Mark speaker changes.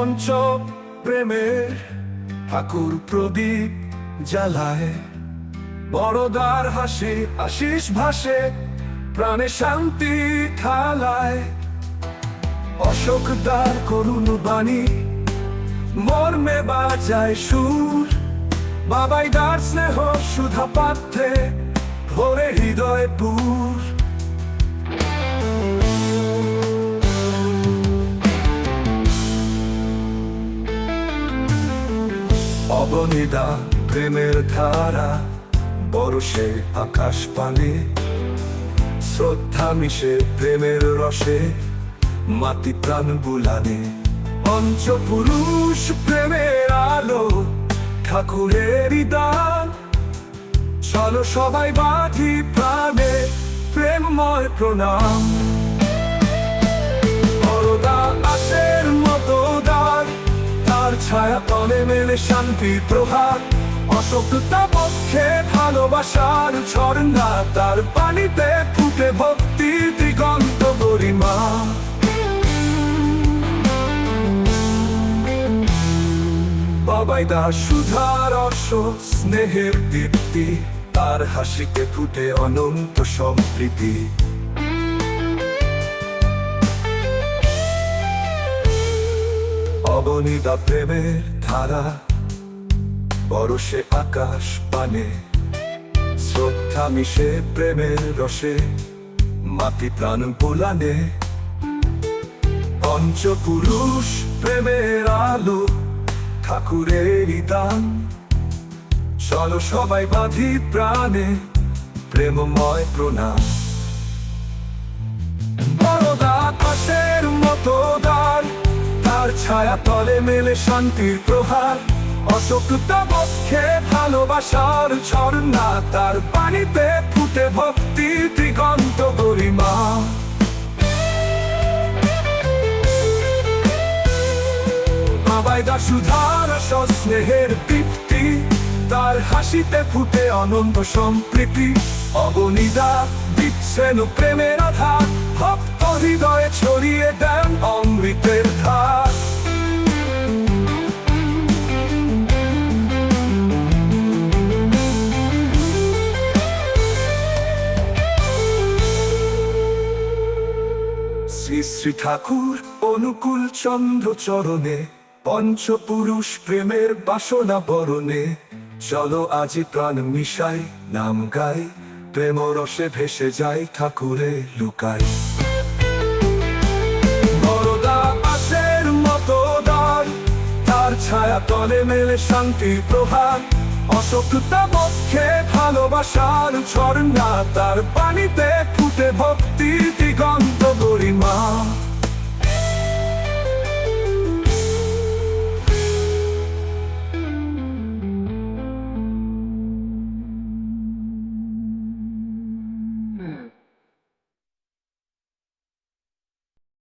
Speaker 1: পঞ্চ প্রেমের ঠাকুর প্রদীপ জ্বালায়, বড়দার হাসি আশিস ভাসে, প্রাণে শান্তি থালায়। অশোকদার করুণ বাণী মর্মে বাজায় সুর, বাবাইদার স্নেহ সুধা পাত্রে ভরে হৃদয় পুর। অবনীদা প্রেমের ধারা বরষে আকাশ পানে, শ্রদ্ধা মিশে প্রেমের রসে মাটি প্রাণ বুলানে। পঞ্চপুরুষ প্রেমের আলো ঠাকুরের দান, চলো সবাই বাঁধি প্রাণে প্রেমময় প্রণাম। বড়দা আশের মতো দ্বার, তার ছায়া তলে মেলে শান্তির প্রহার। অশোকতা পক্ষে ভালোবাসার ঝর্ণা, তার পানিতে ফুটে ভক্তি দিগন্ত গরিমা। বাবাইদা সুধার রস স্নেহের দীপ্তি, তার হাসিতে ফুটে অনন্ত সম্প্রীতি। অবনীদা প্রেমের ধারা বরষে আকাশ পানে, শ্রদ্ধা মিশে প্রেমের রসে মাটি প্রাণ পোলানে। পঞ্চপুরুষ প্রেমের আলো ঠাকুরের দান, চলো সবাই বাঁধি প্রাণে প্রেমময় প্রণাম। বড়দা আকাশের মতো দ্বার, তার ছায়া তলে মেলে শান্তির প্রহার। অশোকতা বক্ষে ভালোবাসার ঝর্ণা, তার পানিতে ফুটে ভক্তি দিগন্ত গরিমা। বাবাইদা সুধার স্নেহের দীপ্তি, তার হাসিতে ফুটে অনন্ত সম্প্রীতি। অবনীদা দিচ্ছেন প্রেমের আধার, ভক্ত হৃদয়ে ছড়িয়ে দেন অমৃতের ধার। শ্রী শ্রী ঠাকুর অনুকূল চন্দ্র চরণে, পঞ্চপুরুষ প্রেমের বাসনা বরণে। চলো আজি প্রাণ মিশাই নাম গাই, প্রেম রসে ভেসে যাই ঠাকুরে লুকাই। বড়দা আশের মতো দ্বার, তার ছায়া তলে মেলে শান্তির প্রহার। অশোকতা বক্ষে ভালোবাসার ঝর্ণা, তার পানিতে ফুটে ভক্তি দিগন্ত গরিমা।